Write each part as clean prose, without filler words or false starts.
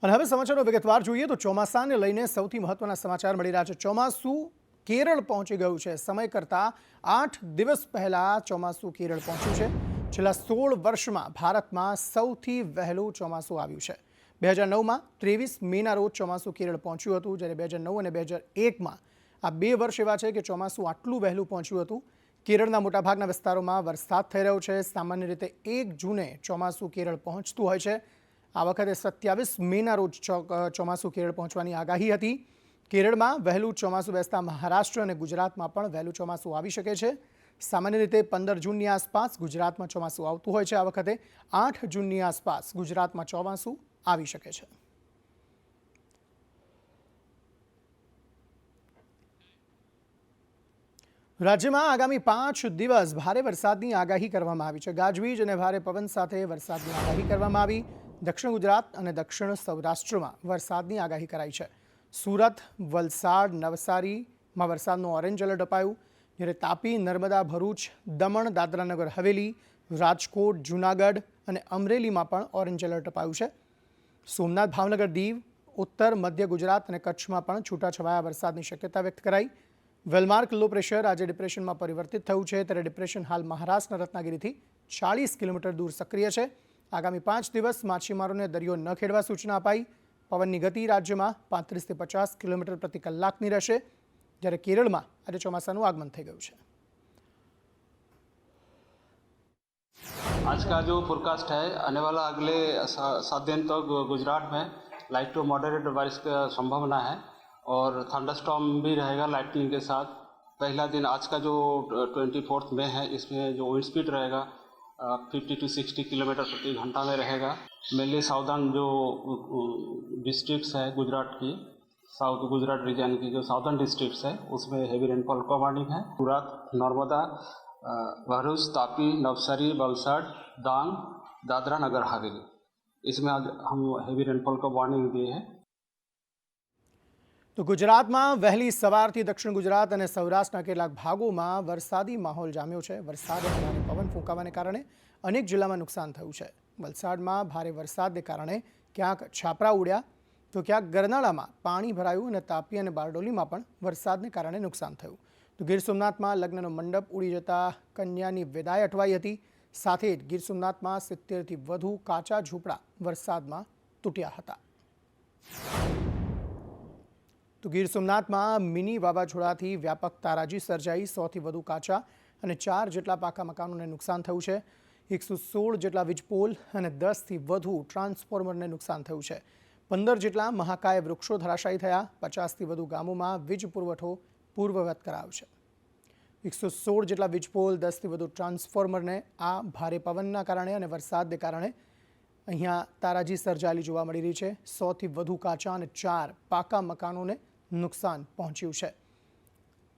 અને હવે સમાચારનો વિગતવાર જોઈએ તો ચોમાસાને લઈને સૌથી મહત્વના સમાચાર મળી રહ્યા છે। ચોમાસું કેરળ પહોંચી ગયું છે। સમય કરતાં 8 દિવસ પહેલા ચોમાસું કેરળ પહોંચ્યું છે। છેલ્લા 16 વર્ષમાં ભારતમાં સૌથી વહેલું ચોમાસું આવ્યું છે। 2009માં 23 મેના રોજ ચોમાસું કેરળ પહોંચ્યું હતું, જ્યારે 2009 અને 2001માં આ 2 વર્ષ એવા છે કે ચોમાસું આટલું વહેલું પહોંચ્યું હતું। કેરળના મોટાભાગના વિસ્તારોમાં વરસાદ થઈ રહ્યો છે। સામાન્ય રીતે 1 જૂને ચોમાસું કેરળ પહોંચતું હોય છે। આ વખતે 27 મેના રોજ ચોમાસું કેરળ પહોંચવાની આગાહી હતી। કેરળમાં વહેલું ચોમાસું બેસતા મહારાષ્ટ્ર અને ગુજરાતમાં પણ વહેલું ચોમાસું આવી શકે છે। સામાન્ય રીતે 15 જૂનની આસપાસ ગુજરાતમાં ચોમાસું આવતું હોય છે। આ વખતે 8 જૂનની આસપાસ ગુજરાતમાં ચોમાસું આવી શકે છે। રાજ્યમાં આગામી 5 દિવસ ભારે વરસાદની આગાહી કરવામાં આવી છે। ગાજવીજ અને ભારે પવન સાથે વરસાદની આગાહી કરવામાં આવી। દક્ષિણ ગુજરાત અને દક્ષિણ સૌરાષ્ટ્રમાં વરસાદની આગાહી કરાઈ છે। સુરત, વલસાડ, નવસારીમાં વરસાદનું ઓરેન્જ એલર્ટ અપાયું, જ્યારે તાપી, નર્મદા, ભરૂચ, દમણ, દાદરાનગર હવેલી, રાજકોટ, જૂનાગઢ અને અમરેલીમાં પણ ઓરેન્જ એલર્ટ અપાયું છે। સોમનાથ, ભાવનગર, દીવ, ઉત્તર મધ્ય ગુજરાત અને કચ્છમાં પણ છૂટાછવાયા વરસાદની શક્યતા વ્યક્ત કરાઈ। વેલમાર્ક લો પ્રેશર આજે ડિપ્રેશનમાં પરિવર્તિત થયું છે, ત્યારે ડિપ્રેશન હાલ મહારાષ્ટ્રના રત્નાગીરીથી 40 કિલોમીટર દૂર સક્રિય છે। આગામી 5 દિવસ માછીમારોને દરિયો ન ખેડવા સૂચના અપાઈ। પવનની ગતિ રાજ્યમાં 35 થી 50 કિલોમીટર પ્રતિ કલાકની રહેશે, જ્યારે કેરળમાં આજે ચોમાસાનું આગમન થઈ ગયું છે। आज का जो फोरकास्ट है, आने वाला अगले 7 दिन तक गुजरात में लाइट टू मॉडरेट बारिश की संभावना है और थंडरस्टॉर्म भी रहेगा लाइटनिंग के साथ। पहला दिन आज का जो 24 मई है, इसमें जो विंड स्पीड रहेगा 50 to 60 किलोमीटर प्रति घंटा में रहेगा। मेनली साउदर्न जो डिस्ट्रिक्ट्स है गुजरात की, साउथ गुजरात रीजन की जो साउदर्न डिस्ट्रिक्ट्स है, उसमें हेवी रेनफॉल का वार्निंग है। सूरत, नर्मदा, भरूच, तापी, नवसारी, वलसाड, डांग, दादरा नगर हवेली, इसमें आज हम हेवी रेनफॉल का वार्निंग दिए हैं। તો ગુજરાતમાં વહેલી સવારથી દક્ષિણ ગુજરાત અને સૌરાષ્ટ્રના કેટલાક ભાગોમાં વરસાદી માહોલ જામ્યો છે। વરસાદ અને ભારે પવન ફૂંકાવાને કારણે અનેક જિલ્લામાં નુકસાન થયું છે। વલસાડમાં ભારે વરસાદને કારણે ક્યાંક છાપરા ઉડ્યા તો ક્યાંક ગરનાળામાં પાણી ભરાયું અને તાપી અને બારડોલીમાં પણ વરસાદને કારણે નુકસાન થયું। તો ગીર સોમનાથમાં લગ્નનો મંડપ ઉડી જતા કન્યાની વિદાય અટવાઈ હતી। સાથે જ ગીર સોમનાથમાં 70થી વધુ કાચા ઝૂંપડા વરસાદમાં તૂટ્યા હતા। તો ગીર સોમનાથમાં મિની વાવાઝોડાથી વ્યાપક તારાજી સર્જાઈ। 100થી વધુ કાચા અને 4 જેટલા પાકા મકાનોને નુકસાન થયું છે। 116 જેટલા વીજપોલ અને 10થી વધુ ટ્રાન્સફોર્મરને નુકસાન થયું છે। 15 જેટલા મહાકાય વૃક્ષો ધરાશાયી થયા। 50થી વધુ ગામોમાં વીજ પુરવઠો પૂર્વવત કરાયો છે। 116 જેટલા વીજપોલ, 10થી વધુ ટ્રાન્સફોર્મરને આ ભારે પવનના કારણે અને વરસાદને કારણે અહીંયા તારાજી સર્જાયેલી જોવા મળી રહી છે। 100થી વધુ કાચા અને 4 પાકા મકાનોને નુકસાન પહોંચ્યું છે।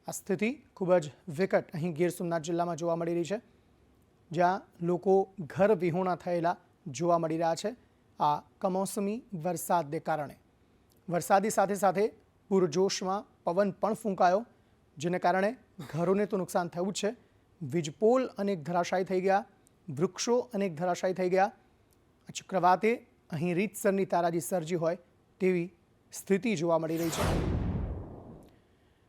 આ સ્થિતિ ખૂબ જ વિકટ અહીં ગીર સોમનાથ જિલ્લામાં જોવા મળી રહી છે, જ્યાં લોકો ઘર વિહોણા થયેલા જોવા મળી રહ્યા છે। આ કમોસમી વરસાદને કારણે વરસાદી સાથે સાથે પૂરજોશમાં પવન પણ ફૂંકાયો, જેને કારણે ઘરોને તો નુકસાન થયું જ છે। વીજપોલ અનેક ધરાશાયી થઈ ગયા, વૃક્ષો અનેક ધરાશાયી થઈ ગયા। ચક્રવાતે અહીં રીતસરની તારાજી સર્જી હોય તેવી સ્થિતિ જોવા મળી રહી છે।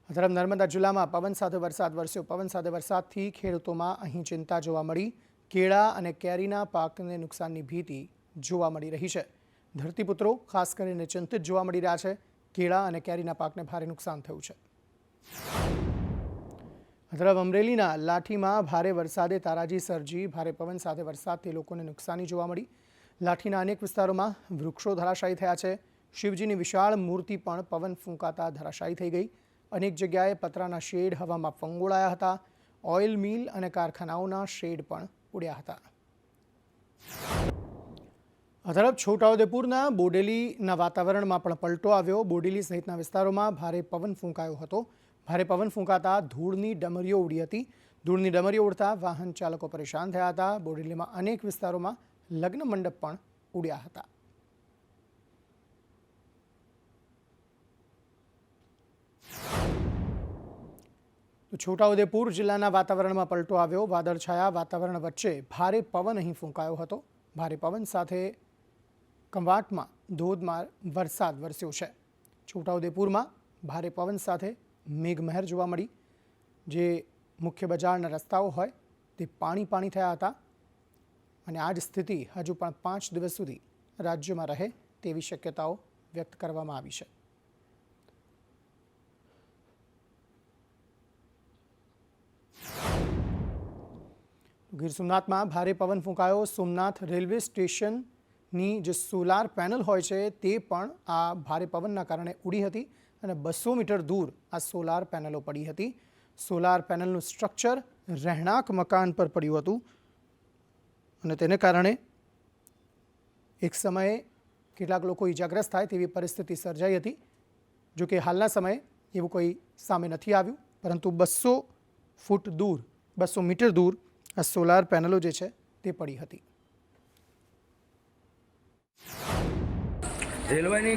આ તરફ નર્મદા જિલ્લામાં પવન સાથે વરસાદ વરસ્યો। પવન સાથે વરસાદથી ખેડૂતોમાં અહીં ચિંતા જોવા મળી। કેળા અને કેરીના પાકને નુકસાનની ભીતિ જોવા મળી રહી છે। ધરતીપુત્રો ખાસ કરીને ચિંતિત જોવા મળી રહ્યા છે। કેળા અને કેરીના પાકને ભારે નુકસાન થયું છે। આ તરફ અમરેલીના લાઠીમાં ભારે વરસાદે તારાજી સર્જી। ભારે પવન સાથે વરસાદથી લોકોને નુકસાની જોવા મળી। લાઠીના અનેક વિસ્તારોમાં વૃક્ષો ધરાશાયી થયા છે। શિવજીની વિશાળ મૂર્તિ પણ પવન ફૂંકાતા ધરાશાયી થઈ ગઈ। અનેક જગ્યાએ પતરાના શેડ હવામાં ફંગોળાયા હતા। ઓઇલ મિલ અને કારખાનાઓના શેડ પણ ઉડ્યા હતા। આ તરફ છોટાઉદેપુરના બોડેલીના વાતાવરણમાં પણ પલટો આવ્યો। બોડેલી સહિતના વિસ્તારોમાં ભારે પવન ફૂંકાયો હતો। ભારે પવન ફૂંકાતા ધૂળની ડમરીઓ ઉડી હતી। ધૂળની ડમરીઓ ઉડતા વાહન ચાલકો પરેશાન થયા હતા। બોડેલીમાં અનેક વિસ્તારોમાં લગ્ન મંડપ પણ ઉડ્યા હતા। તો છોટાઉદેપુર જિલ્લાના વાતાવરણમાં પલટો આવ્યો। વાદળછાયા વાતાવરણ વચ્ચે ભારે પવન અહીં ફૂંકાયો હતો। ભારે પવન સાથે કવાંટમાં ધોધમાર વરસાદ વરસ્યો છે. છોટાઉદેપુરમાં ભારે પવન સાથે મેઘમહેર જોવા મળી. જે મુખ્ય બજારના રસ્તાઓ હોય તે પાણી થયા હતા અને આ જ સ્થિતિ હજુ પણ 5 દિવસ સુધી રાજ્યમાં રહે તેવી શક્યતાઓ વ્યક્ત કરવામાં આવી છે. ગીર સોમનાથમાં ભારે પવન ફૂંકાયો. સોમનાથ રેલવે સ્ટેશનની જે સોલાર પેનલ હોય છે તે પણ આ ભારે પવનના કારણે ઉડી હતી અને 200 મીટર દૂર આ સોલાર પેનલો પડી હતી. સોલાર પેનલનું સ્ટ્રક્ચર રહેણાંક મકાન પર પડ્યું હતું અને તેને કારણે એક સમયે કેટલાક લોકો ઇજાગ્રસ્ત થાય તેવી પરિસ્થિતિ સર્જાઈ હતી. જોકે હાલના સમયે એવું કોઈ સામે નથી આવ્યું, પરંતુ 200 મીટર દૂર આ સોલાર પેનલો જે છે તે પડી હતી. રેલવેની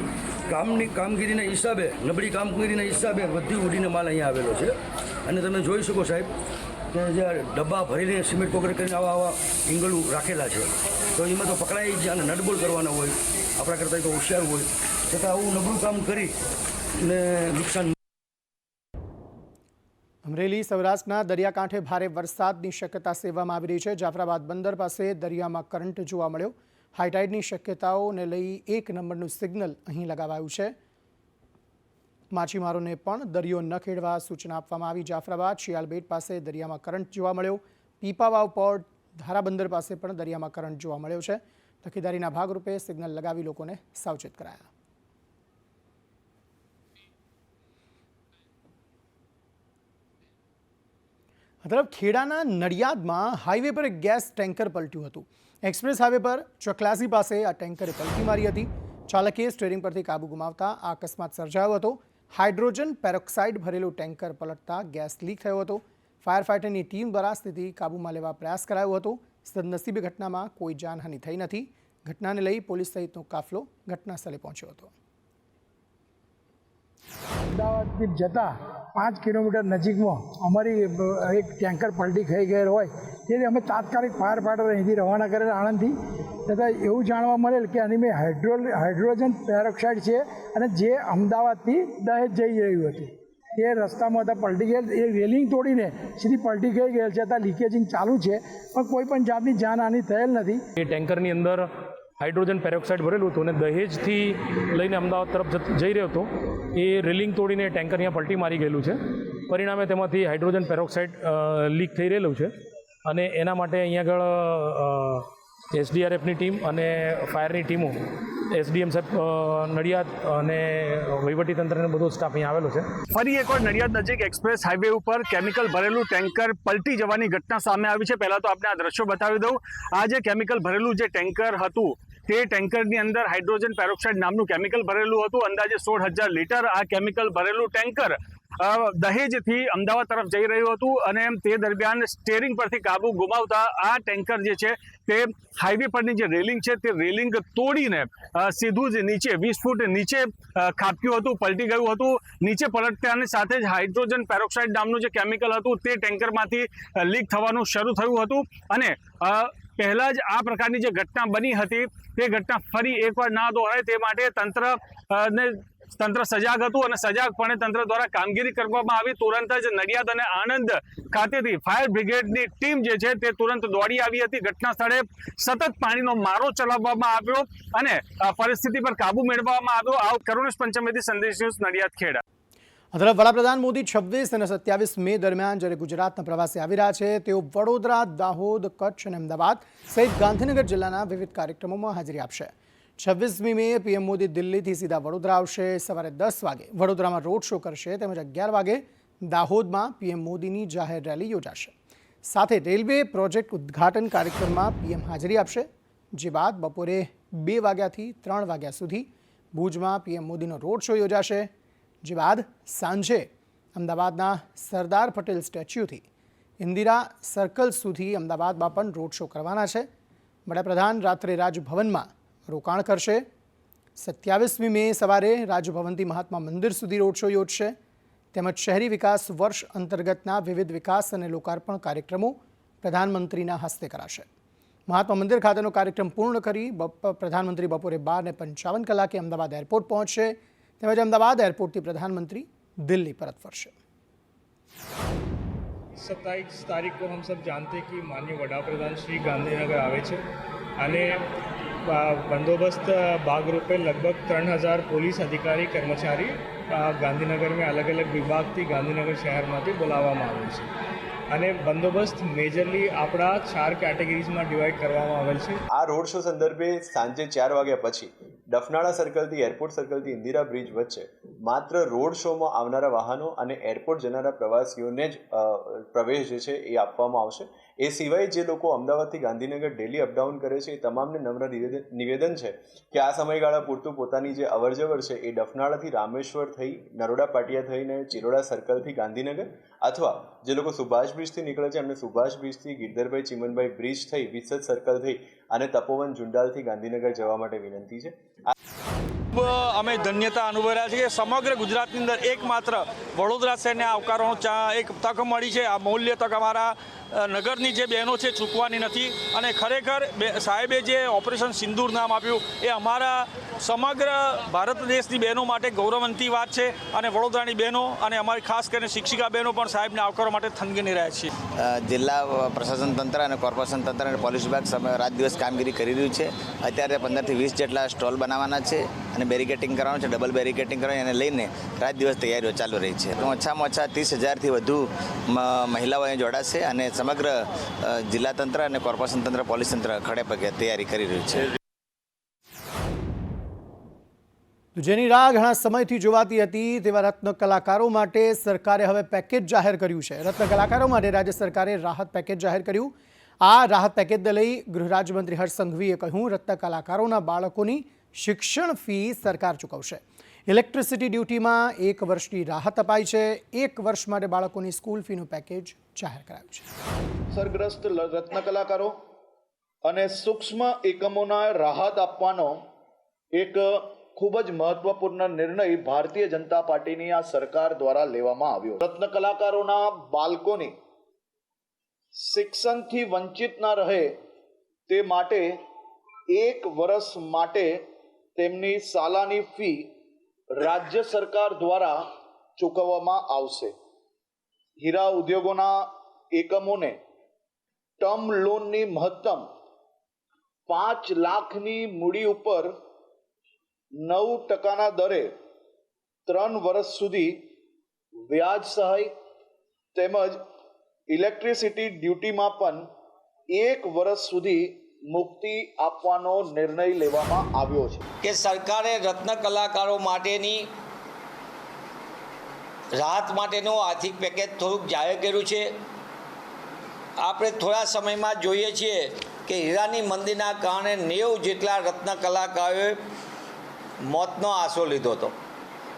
કામગીરીના હિસાબે, નબળી કામગીરીના હિસાબે બધી ઉડીને માલ અહીંયા આવેલો છે. અને તમે જોઈ શકો સાહેબ કે જે ડબ્બા ભરીને સિમેન્ટ કોકરે કરીને આવા એંગલો રાખેલા છે, તો એમાં તો પકડાઈ જાય અને નડબોલ કરવાના હોય, આપણા કરતાં તો હોશિયાર હોય, છતાં આવું નબળું કામ કરી ને નુકસાન. અમરેલી સૌરાષ્ટ્રના દરિયાકાંઠે ભારે વરસાદની શક્યતા સેવવામાં આવી રહી છે. જાફરાબાદ બંદર પાસે દરિયામાં કરંટ જોવા મળ્યો. હાઈટાઈડની શક્યતાઓને લઈ 1 નંબરનું સિગ્નલ અહીં લગાવાયું છે. માછીમારોને પણ દરિયો ન ખેડવા સૂચના આપવામાં આવી. જાફરાબાદ શિયાળબેટ પાસે દરિયામાં કરંટ જોવા મળ્યો. પીપાવાવ પોર્ટ ધારાબંદર પાસે પણ દરિયામાં કરંટ જોવા મળ્યો છે. તકેદારીના ભાગરૂપે સિગ્નલ લગાવી લોકોને સાવચેત કરાયા. તરફ ખેડાના નડિયાદમાં હાઈવે પર એક ગેસ ટેન્કર પલટ્યું હતું. એક્સપ્રેસ હાઈવે પર ચકલાસી પાસે આ ટેન્કરે પલટી મારી હતી. ચાલકે સ્ટીયરિંગ પરથી કાબુ ગુમાવતા આ અકસ્માત સર્જાયો હતો. હાઇડ્રોજન પેરોક્સાઇડ ભરેલું ટેન્કર પલટતા ગેસ લીક થયો હતો. ફાયર ફાઇટરની ટીમ દ્વારા સ્થિતિ કાબૂમાં લેવા પ્રયાસ કરાયો હતો. સદનસીબે ઘટનામાં કોઈ જાનહાનિ થઈ નથી. ઘટનાને લઈ પોલીસ સહિતનો કાફલો ઘટના સ્થળે પહોંચ્યો હતો. અમદાવાદથી જતા 5 કિલોમીટર નજીકમાં અમારી એક ટેન્કર પલટી થઈ ગયેલ હોય, તેથી અમે તાત્કાલિક ફાયર ફાઈટર અહીંથી રવાના કરેલ આણંદથી. તથા એવું જાણવા મળેલ કે આની મેં હાઇડ્રોજન પેરોક્સાઇડ છે અને જે અમદાવાદથી દહેજ જઈ રહ્યું હતું, તે રસ્તામાં હતા પલટી ગયેલ. એ રેલિંગ તોડીને સીધી પલટી થઈ ગયેલ છે. ત્યાં લીકેજિંગ ચાલુ છે, પણ કોઈ પણ જાતની જાનહાનિ થયેલ નથી. એ ટેન્કરની અંદર હાઇડ્રોજન પેરોક્સાઇડ ભરેલું હતું અને દહેજથી લઈને અમદાવાદ તરફ જઈ રહ્યો હતો. એ રેલિંગ તોડીને ટેન્કર અહીંયા પલટી મારી ગયેલું છે. પરિણામે તેમાંથી હાઇડ્રોજન પેરોક્સાઇડ લીક થઈ રહેલું છે અને એના માટે અહીંયા આગળ એસડીઆરએફની ટીમ અને ફાયરની ટીમો, એસડીએમ સાહેબ નડિયાદ અને વહીવટીતંત્રનો બધો સ્ટાફ અહીંયા આવેલો છે. ફરી એકવાર નડિયાદ નજીક એક્સપ્રેસ હાઈવે ઉપર કેમિકલ ભરેલું ટેન્કર પલટી જવાની ઘટના સામે આવી છે. પહેલાં તો આપણે આ દ્રશ્યો બતાવી દઉં. આ જે કેમિકલ ભરેલું જે ટેન્કર હતું, તે ટેન્કરની અંદર હાઇડ્રોજન પેરોક્સાઇડ નામનું કેમિકલ ભરેલું હતું. અંદાજે 16,000 લીટર આ કેમિકલ ભરેલું ટેન્કર દહેજથી અમદાવાદ તરફ જઈ રહ્યું હતું અને તે દરમિયાન સ્ટીયરિંગ પરથી કાબુ ગુમાવતા આ ટેન્કર જે છે તે હાઈવે પરની જે રેલિંગ છે તે રેલિંગ તોડીને સીધું જ નીચે 20 ફૂટ નીચે ખાબક્યું હતું, પલટી ગયું હતું. નીચે પલટતાની સાથે જ હાઇડ્રોજન પેરોક્સાઇડ નામનું જે કેમિકલ હતું તે ટેન્કરમાંથી લીક થવાનું શરૂ થયું હતું અને પહેલાં જ આ પ્રકારની જે ઘટના બની હતી તે ઘટના ફરી એકવાર ના દોહરાય તે માટે તંત્ર સજાગ હતું અને સજાગપણે તંત્ર દ્વારા કામગીરી કરવામાં આવી. તુરંત જ નડિયાદ અને આણંદ ખાતેથી ફાયર બ્રિગેડની ટીમ જે છે તે તુરંત દોડી આવી હતી. ઘટના સ્થળે સતત પાણીનો મારો ચલાવવામાં આવ્યો અને પરિસ્થિતિ પર કાબુ મેળવવામાં આવ્યો. આ કરુણેશ પંચમેથી સંદેશ ન્યૂઝ નડિયાદ ખેડા. આ તરફ વડાપ્રધાન મોદી 26 અને 27 મે દરમિયાન જ્યારે ગુજરાતના પ્રવાસે આવી રહ્યા છે, તેઓ વડોદરા, દાહોદ, કચ્છ અને અમદાવાદ સહિત ગાંધીનગર જિલ્લાના વિવિધ કાર્યક્રમોમાં હાજરી આપશે. 26મી મે પીએમ મોદી દિલ્હીથી સીધા વડોદરા આવશે. સવારે 10 વાગે વડોદરામાં રોડ શો કરશે, તેમજ 11 વાગે દાહોદમાં પીએમ મોદીની જાહેર રેલી યોજાશે. સાથે રેલવે પ્રોજેક્ટ ઉદ્ઘાટન કાર્યક્રમમાં પીએમ હાજરી આપશે. જે બાદ બપોરે 2 વાગ્યાથી 3 વાગ્યા સુધી ભુજમાં પીએમ મોદીનો રોડ શો યોજાશે. જે બાદ સાંજે અમદાવાદના સરદાર પટેલ સ્ટેચ્યુથી ઇન્દિરા સર્કલ સુધી અમદાવાદમાં પણ રોડ શો કરવાના છે. વડાપ્રધાન રાત્રે રાજભવનમાં રોકાણ કરશે. 27મી મે સવારે રાજભવનથી મહાત્મા મંદિર સુધી રોડ શો યોજશે. તેમજ શહેરી વિકાસ વર્ષ અંતર્ગતના વિવિધ વિકાસ અને લોકાર્પણ કાર્યક્રમો પ્રધાનમંત્રીના હસ્તે કરાશે. મહાત્મા મંદિર ખાતેનો કાર્યક્રમ પૂર્ણ કરી પ્રધાનમંત્રી બપોરે 12:55 અમદાવાદ એરપોર્ટ પહોંચશે તેમજ અમદાવાદ એરપોર્ટથી પ્રધાનમंत्री दिल्ली परत फरશે। 27 तारीख को हम सब जानते हैं कि माननीय वडाप्रधान श्री गांधीनगर आवे छे અને બંદોબસ્ત ભાગરૂપે લગભગ 3000 પોલીસ અધિકારી કર્મચારી ગાંધીનગર में अलग अलग વિભાગથી ગાંધીનગર શહેરમાંથી બોલાવવામાં આવેલ છે અને બંદોબસ્ત મેજરલી આપણા 4 કેટેગરીઝમાં ડિવાઈડ કરવામાં આવેલ છે। આ રોડ શો સંદર્ભે સાંજે 4 વાગ્યા પછી ડફનાળા સર્કલથી એરપોર્ટ સર્કલથી ઇન્દિરા બ્રિજ વચ્ચે માત્ર રોડ શોમાં આવનારા વાહનો અને એરપોર્ટ જનારા પ્રવાસીઓને જ પ્રવેશ જે છે એ આપવામાં આવશે। એ સિવાય જે લોકો અમદાવાદથી ગાંધીનગર ડેલી અપડાઉન કરે છે એ તમામને નમ્ર નિવેદન છે કે આ સમયગાળા પૂરતું પોતાની જે અવરજવર છે એ ડફનાળાથી રામેશ્વર થઈ નરોડા પાટિયા થઈને ચિરોડા સર્કલથી ગાંધીનગર અથવા જે લોકો સુભાષ બ્રિજથી નીકળે છે એમને સુભાષ બ્રિજથી ગિરધરભાઈ ચિમનભાઈ બ્રિજ થઈ વિસદ સર્કલ થઈ અને તપોવન જુંડાલથી ગાંધીનગર જવા માટે વિનંતી છે। અમે ધન્યતા અનુભવ્યા છીએ। સમગ્ર ગુજરાતની અંદર એકમાત્ર વડોદરા શહેરને આવકારવાનો એક તક મળી છે। આ મૌલ્ય તક અમારા નગરની જે બહેનો છે ચૂકવાની નથી અને ખરેખર સાહેબે જે ઓપરેશન સિંદૂર નામ આપ્યું એ અમારા સમગ્ર ભારત દેશની બહેનો માટે ગૌરવવંતી વાત છે અને વડોદરાની બહેનો અને અમારી ખાસ કરીને શિક્ષિકા બહેનો પણ સાહેબને આવકારવા માટે થનગની રહ્યા છીએ। જિલ્લા પ્રશાસન તંત્ર અને કોર્પોરેશન તંત્ર અને પોલીસ વિભાગ રાત દિવસ કામગીરી કરી રહ્યું છે। અત્યારે 15 થી 20 જેટલા સ્ટોલ બનાવવાના છે અને બેરિકેટિંગ કરવાનું છે, ડબલ બેરિકેટિંગ કરવાની એને લઈને રાત દિવસ તૈયારીઓ ચાલુ રહી છે। ઓછામાં ઓછા 30,000થી વધુ મહિલાઓ અહીં જોડાશે અને સમગ્ર જિલ્લા તંત્ર અને કોર્પોરેશન તંત્ર પોલીસ તંત્ર ખડે પગે તૈયારી કરી રહ્યું છે। જેની રાહ ઘણા સમયથી જોવાતી હતી તેવા રત્ન કલાકારો માટે સરકારે હવે પેકેજ જાહેર કર્યું છે। રત્ન કલાકારો માટે રાજ્ય સરકારે રાહત પેકેજ જાહેર કર્યું। આ રાહત પેકેજને લઈ ગૃહ રાજ્યમંત્રી હર્ષ સંઘવીએ કહ્યું રત્ન કલાકારોના બાળકોની શિક્ષણ ફી સરકાર ચૂકવશે। ઇલેક્ટ્રિસિટી ડ્યુટીમાં 1 વર્ષની રાહત અપાઈ છે। 1 વર્ષ માટે બાળકોની સ્કૂલ ફીનું પેકેજ જાહેર કરાયું છે। અસરગ્રસ્ત રત્ન કલાકારો અને સૂક્ષ્મ એકમોના રાહત આપવાનો એક ખૂબ જ મહત્વપૂર્ણ નિર્ણય ભારતીય જનતા પાર્ટીની આ સરકાર દ્વારા લેવામાં આવ્યો। રત્ન કલાકારોના બાળકોની શિક્ષણથી વંચિત ના રહે તે માટે 1 વર્ષ માટે તેમની સાલાની ફી રાજ્ય સરકાર દ્વારા ચૂકવવામાં આવશે। હીરા ઉદ્યોગોના એકમોને ટર્મ લોનની મહત્તમ 5 લાખની મૂડી ઉપર 9% દરે 3 વર્ષ સુધી વ્યાજ સહાય તેમજ ઇલેક્ટ્રિસિટી ડ્યુટીમાં પણ 1 વર્ષ સુધી મુક્તિ આપવાનો નિર્ણય લેવામાં આવ્યો છે કે સરકારે રત્ન કલાકારો માટેની રાહત માટેનું આર્થિક પેકેજ થોડુંક જાહેર કર્યું છે। આપણે થોડા સમયમાં જોઈએ છીએ કે હીરાની મંદીના કારણે 90 જેટલા રત્ન કલાકારોએ મોતનો આશરો લીધો હતો,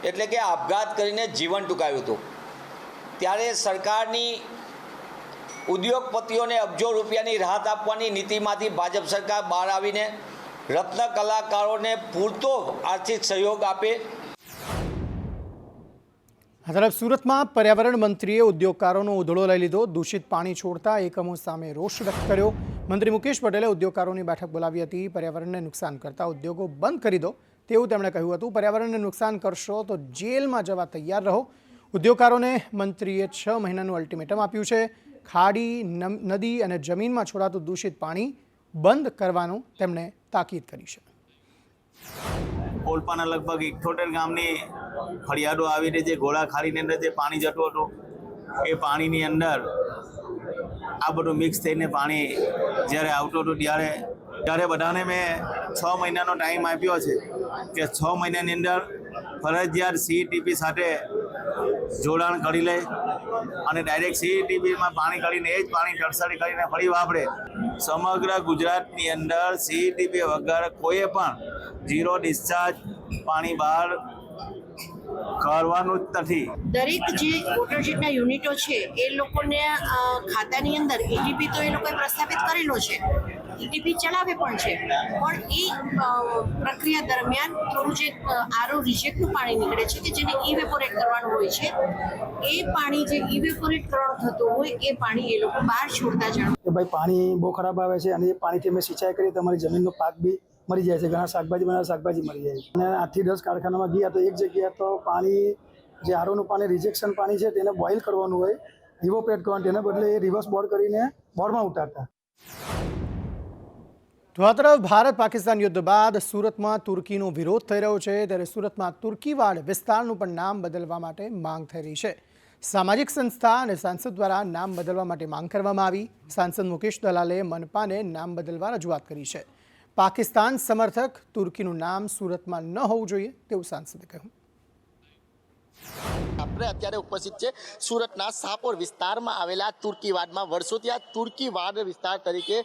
એટલે કે આપઘાત કરીને જીવન ટૂંકાવ્યું હતું। ત્યારે સરકારની ઉદ્યોગપતિઓને અબજો રૂપિયાની રાહત આપવાની નીતિમાંથી ભાજપ સરકાર બહાર આવીને રત્ન કલાકારોને પૂરતો આર્થિક સહયોગ આપે। આ તરફ સુરતમાં પર્યાવરણ મંત્રીએ ઉદ્યોગકારોનો ઉધડો લઈ લીધો। દૂષિત પાણી છોડતા એકમો સામે રોષ વ્યક્ત કર્યો। મંત્રી મુકેશ પટેલે ઉદ્યોગકારોની બેઠક બોલાવી હતી। પર્યાવરણને નુકસાન કરતા ઉદ્યોગો બંધ કરી દો તેવું તેમણે કહ્યું હતું। પર્યાવરણને નુકસાન કરશો તો જેલમાં જવા તૈયાર રહો। ઉદ્યોગકારોને મંત્રીએ 6 મહિનાનું અલ્ટિમેટમ આપ્યું છે। ખાડી નદી અને જમીનમાં છોડાતું દૂષિત પાણી બંધ કરવાનું તેમણે તાકીદ કરી છે। ઓલપાના લગભગ 78 ગામની ફરિયાદો આવી રહી છે। ઘોડા ખાડીની અંદર જે પાણી જતું હતું એ પાણીની અંદર આ બધું મિક્સ થઈને પાણી જ્યારે આવતું હતું ત્યારે બધાને મેં 6 મહિનાનો ટાઈમ આપ્યો છે કે 6 મહિનાની અંદર ફરજિયાત CETP સાથે જોડાણ કરી લે અને ડાયરેક્ટ CETPમાં પાણી કાઢીને એ જ પાણી નર્સરી કરીને ફરી વાપરે। સમગ્ર ગુજરાતની અંદર CETP વગર કોઈએ પણ ઝીરો ડિસ્ચાર્જ પાણી બહાર કરવાનું જ નથી। દરેક જે વોટર જેટના યુનિટો છે એ લોકોને ખાતાની અંદર ATP તો એ લોકોએ પ્રસ્થાપિત કરેલો છે, ઈટીપી ચલાવે પણ છે, પણ એ પ્રક્રિયા દરમિયાન થોડું જે આરો રિજેક્ટનું પાણી નીકળે છે કે જેને ઇવેપોરેટ કરવાનું હોય છે, એ પાણી જે ઇવેપોરેટ કરવાનું થતું હોય એ પાણી એ લોકો બહાર છોડતા જાણો કે ભાઈ પાણી બહુ ખરાબ આવે છે અને એ પાણીથી અમે સિંચાઈ કરી તમારી જમીનનો પાક બી મરી જાય છે, ઘણા શાકભાજી બનાવે શાકભાજી મરી જાય છે. અને 8 થી 10 કારખાનામાં ગયા તો એક જગ્યાએ તો પાણી જે આરોનું પાણી રિજેક્શન પાણી છે તેને બોઇલ કરવાનું હોય, ઇવોપરેટ કરવાનું, તેના બદલે એ રિવર્સ બોર કરીને બોરમાં ઉતારતા. તો આ તરફ ભારત પાકિસ્તાન યુદ્ધ બાદ સુરતમાં તુર્કીનો વિરોધ થઈ રહ્યો છે, ત્યારે સુરતમાં તુર્કીવાડ વિસ્તારનું પણ નામ બદલવા માટે માંગ થઈ રહી છે. સામાજિક સંસ્થા અને સાંસદ દ્વારા નામ બદલવા માટે માંગ કરવામાં આવી. સાંસદ મુકેશ દલાલે મનપાને નામ બદલવા રજૂઆત કરી છે. પાકિસ્તાન સમર્થક તુર્કીનું નામ સુરતમાં ન હોવું જોઈએ તેવું સાંસદે કહ્યું. આપણે અત્યારે ઉપસ્થિત છે સુરતના શાહપોર વિસ્તારમાં આવેલા તુર્કીવાડમાં. વર્ષોથી આ તુર્કીવાડ વિસ્તાર તરીકે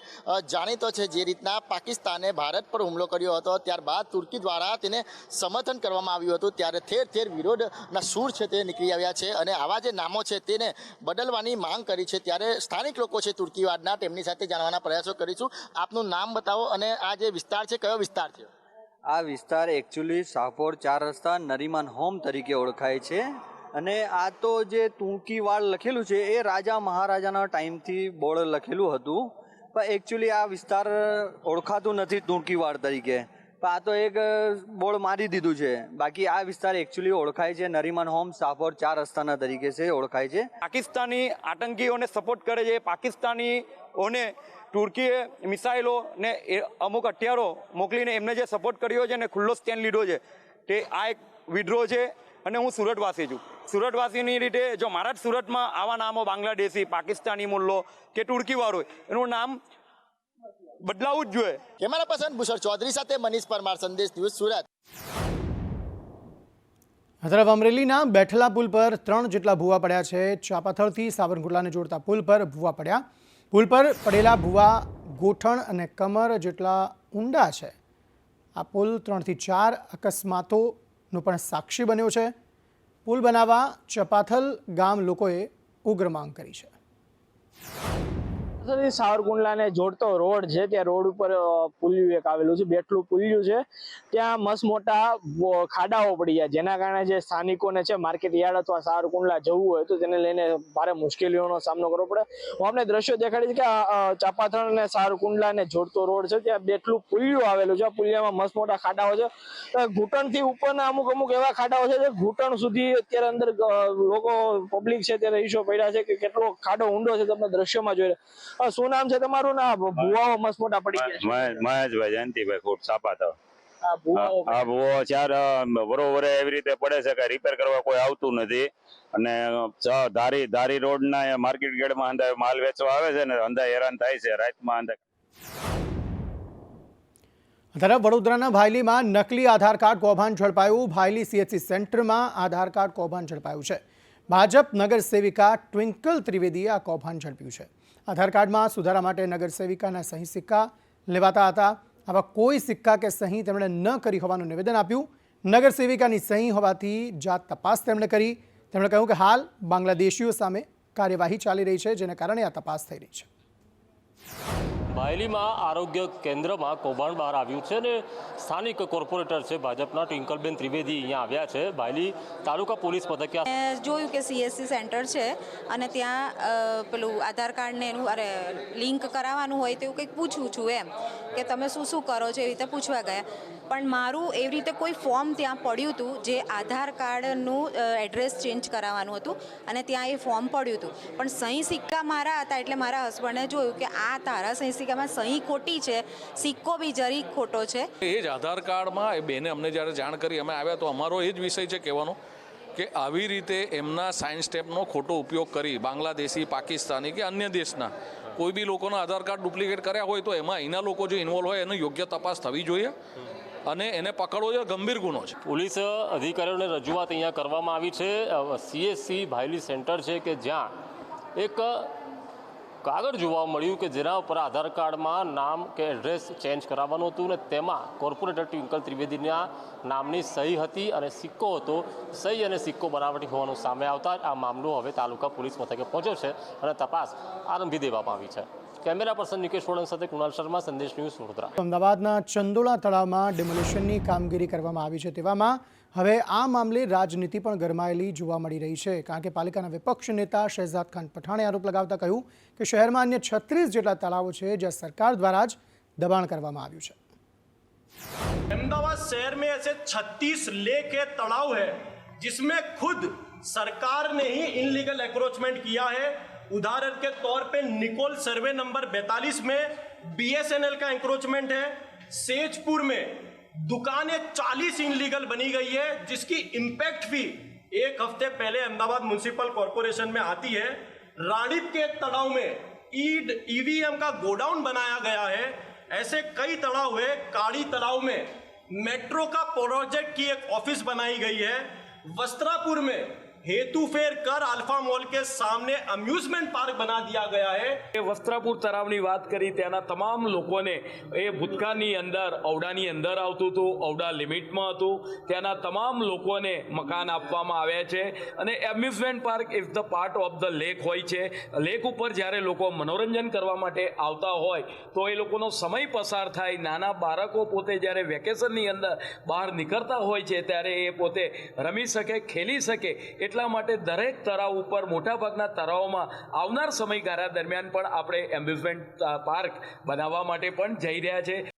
જાણીતો છે. જે રીતના પાકિસ્તાને ભારત પર હુમલો કર્યો હતો, ત્યારબાદ તુર્કી દ્વારા તેને સમર્થન કરવામાં આવ્યું હતું, ત્યારે ઠેર ઠેર વિરોધના સૂર છે તે નીકળી આવ્યા છે અને આવા જે નામો છે તેને બદલવાની માંગ કરી છે. ત્યારે સ્થાનિક લોકો છે તુર્કીવાડના, તેમની સાથે જાણવાના પ્રયાસો કરીશું. આપનું નામ બતાવો અને આ જે વિસ્તાર છે કયો વિસ્તાર છે? આ વિસ્તાર એકચ્યુઅલી શાહપોર 4 રસ્તા નરીમાન હોમ તરીકે ઓળખાય છે અને આ તો જે તુર્કીવાડ લખેલું છે એ રાજા મહારાજાના ટાઈમથી બોર્ડ લખેલું હતું, પણ એકચ્યુઅલી આ વિસ્તાર ઓળખાતું નથી તુર્કીવાડ તરીકે, પણ આ તો એક બોર્ડ મારી દીધું છે. બાકી આ વિસ્તાર એકચ્યુઅલી ઓળખાય છે નરીમાન હોમ શાહપોર 4 રસ્તાના તરીકે છે ઓળખાય છે. પાકિસ્તાની આતંકીઓને સપોર્ટ કરે છે, પાકિસ્તાનીઓને તુર્કીએ મિસાઇલો ને અમુક હથિયારો મોકલીને એમને જે સપોર્ટ કર્યો છે અને ખુલ્લો સ્ટેન્ડ લીધો છે, તે આ એક વિડ્રો છે. અને હું સુરતવાસી છું. સુરતવાસીની રીતે જો મારા જ સુરતમાં આવા નામો બાંગ્લાદેશી, પાકિસ્તાની મુલ્લો કે તુર્કીવાળો હોય, એનું નામ બદલાવું જ જોઈએ. કેમેરા પર્સન ભૂષણ ચૌધરી સાથે મનીષ પરમાર, સંદેશ ન્યૂઝ, સુરત. આ તરફ અમરેલીના બેઠલા પુલ પર 3 જેટલા ભૂવા પડ્યા છે. ચાપાથળથી સાવરકુંડલાને જોડતા પુલ પર ભૂવા પડ્યા. પુલ પર પડેલા ભૂવા ગોઠણ અને કમર જેટલા ઊંડા છે. આ પુલ 3 થી 4 અકસ્માતોનો પણ સાક્ષી બન્યો છે. પુલ બનાવવા ચપાથલ ગામ લોકોએ ઉગ્ર માંગ કરી છે. સાવરકુંડલાને જોડતો રોડ છે, ત્યાં રોડ ઉપર પુલિયું એક આવેલું છે, બેઠલું પુલિયું છે, ત્યાં મસ્ત મોટા ખાડાઓ પડી ગયા, જેના કારણે જે સ્થાનિકોને છે માર્કેટ યાર્ડ અથવા સાવરકુંડલા જવું હોય તો તેને લઈને ભારે મુશ્કેલીઓનો સામનો કરવો પડે. હું આપણે દ્રશ્યો દેખાડી છે કે ચાપાથળ અને સાવરકુંડલાને જોડતો રોડ છે, ત્યાં બેઠલું પુલિયું આવેલું છે. પુલિયામાં મસ્ત મોટા ખાડાઓ છે, ઘૂંટણથી ઉપરના અમુક એવા ખાડાઓ છે જે ઘૂંટણ સુધી અત્યારે અંદર લોકો પબ્લિક છે તે રહીશો પડ્યા છે કે કેટલો ખાડો ઊંડો છે તમને દ્રશ્યોમાં જોઈ. શું નામ છે તમારું? ના ભુવાઓ મસ્ત મોટા પડી ગયા. મહેશભાઈ જયંતિભાઈ ખોટ સાપાતા. આ ભુવો 4 બરોબર એવી રીતે પડે છે કે રિપેર કરવા કોઈ આવતું નથી અને ધારી રોડ ના માર્કેટ ગેટમાં અંદર માલ વેચવા આવે છે ને અંદર હેરાન થાય છે રાતમાં અંદર. તરફ વડોદરાના ભાયલીમાં નકલી આધાર કાર્ડ કૌભાંડ ઝડપાયું. ભાયલી CHC સેન્ટરમાં આધાર કાર્ડ કૌભાંડ ઝડપાયું છે. ભાજપ નગર સેવિકા ટ્વિંકલ ત્રિવેદીએ આ કૌભાંડ ઝડપ્યું છે. આધાર કાર્ડમાં સુધારા માટે નગર સેવિકાના સહી સિક્કા લેવાતા હતા. આવા કોઈ સિક્કા કે સહી તેમણે ન કરી હોવાનું નિવેદન આપ્યું. નગર સેવિકાની સહી હોવાથી જાત તપાસ તેમણે કરી. તેમણે કહ્યું કે હાલ બાંગ્લાદેશીઓ સામે કાર્યવાહી ચાલી રહી છે, જેને કારણે આ તપાસ થઈ રહી છે. ભાયલીમાં આરોગ્ય કેન્દ્રમાં કૌભાંડ બહાર આવ્યું છે અને સ્થાનિક કોર્પોરેટર છે ભાજપના ટ્વિંકલબેન ત્રિવેદી અહીંયા આવ્યા છે. ભાયલી તાલુકા પોલીસ મથકે જોયું કે CHC સેન્ટર છે અને ત્યાં પેલું આધાર કાર્ડને એનું લિંક કરાવવાનું હોય તેવું કંઈક પૂછું છું એમ કે તમે શું કરો છો, એવી રીતે પૂછવા ગયા. પણ મારું એવી રીતે કોઈ ફોર્મ ત્યાં પડ્યું હતું જે આધાર કાર્ડનું એડ્રેસ ચેન્જ કરાવવાનું હતું અને ત્યાં એ ફોર્મ પડ્યું હતું, પણ સહી સિક્કા મારા હતા. એટલે મારા હસબન્ડે જોયું કે આ તારા સહી સિક્કામાં સહી ખોટી છે, સિક્કો બી જરી ખોટો છે. એ જ આધાર કાર્ડમાં એ બેને અમને જ્યારે જાણ કરી અમે આવ્યા તો અમારો એ જ વિષય છે કહેવાનો કે આવી રીતે એમના સાઇન સ્ટેમ્પનો ખોટો ઉપયોગ કરી બાંગ્લાદેશી, પાકિસ્તાની કે અન્ય દેશના કોઈ બી લોકોના આધાર કાર્ડ ડુપ્લિકેટ કર્યા હોય તો એમાં અહીંના લોકો જો ઇન્વોલ્વ હોય એની યોગ્ય તપાસ થવી જોઈએ અને એને પકડવો જોઈએ. ગંભીર ગુનો છે. પોલીસ અધિકારીઓને રજૂઆત અહીંયા કરવામાં આવી છે. CHC ભાયલી સેન્ટર છે કે જ્યાં એક કાગળ જોવા મળ્યું કે જેના ઉપર આધાર કાર્ડમાં નામ કે એડ્રેસ ચેન્જ કરાવવાનું હતું અને તેમાં કોર્પોરેટર ટ્વિંકલ ત્રિવેદીના નામની સહી હતી અને સિક્કો હતો. સહી અને સિક્કો બનાવટી હોવાનું સામે આવતા આ મામલો હવે તાલુકા પોલીસ મથકે પહોંચ્યો છે અને તપાસ આરંભી દેવામાં આવી છે. કેમેરા પર્સન નિકેશ વોડન સાથે કુણાલ શર્મા, સંદેશ ન્યૂઝ, વડોદરા. અમદાવાદના ચંદોળા તળાવમાં ડિમોલિશનની કામગીરી કરવામાં આવી છે. તેવામાં હવે આ મામલે રાજનીતિ પણ ગરમાયેલી જોવા મળી રહી છે, કારણ કે પાલિકાના વિપક્ષ નેતા શહેજાદ ખાન પઠાણે આરોપ લગાવતા કહ્યું કે શહેરમાં અન્ય 36 જેટલા તળાવો છે જ્યાં સરકાર દ્વારા જ દબાણ કરવામાં આવ્યું છે. अहमदाबाद शहर में ऐसे 36 लेक के तालाब है जिसमें खुद सरकार ने ही इनलीगल एंक्रोचमेंट किया है. उदाहरण के तौर पे निकोल सर्वे नंबर 42 में BSNL का एंक्रोचमेंट है. सेजपुर में दुकानें 40 इनलीगल बनी गई है जिसकी इम्पैक्ट भी एक हफ्ते पहले अहमदाबाद म्युनिसिपल कॉरपोरेशन में आती है. रानीप के तालाब में EVM का गोडाउन बनाया गया है. ऐसे कई तालाब है. काड़ी तालाब में मेट्रो का प्रोजेक्ट की एक ऑफिस बनाई गई है. वस्त्रापुर में हेतु फेर कर अल्फा मॉल के सामने अम्यूजमेंट पार्क बना दिया गया है. વસ્ત્રાપુર તળાવની વાત કરી, ત્યાંના તમામ લોકોને એ ભૂતકાળની અંદર ઔડાની અંદર આવતું હતું, ઔડા લિમિટમાં હતું. ત્યાંના તમામ લોકોને મકાન આપવામાં આવ્યા છે અને amusement park is the part of the lake હોય છે. લેક ઉપર જ્યારે લોકો મનોરંજન કરવા માટે આવતા હોય તો એ લોકોનો સમય પસાર થાય. નાના બાળકો પોતે જ્યારે વેકેશનની અંદર બહાર નીકળતા હોય છે ત્યારે એ પોતે રમી શકે, ખેલી શકે. એટલા માટે દરેક તળાવ ઉપર, મોટાભાગના તળાવોમાં આવનાર સમયગાળા દરમિયાન પણ આપણે એમ્યુઝમેન્ટ પાર્ક બનાવવા માટે પણ જઈ રહ્યા છે.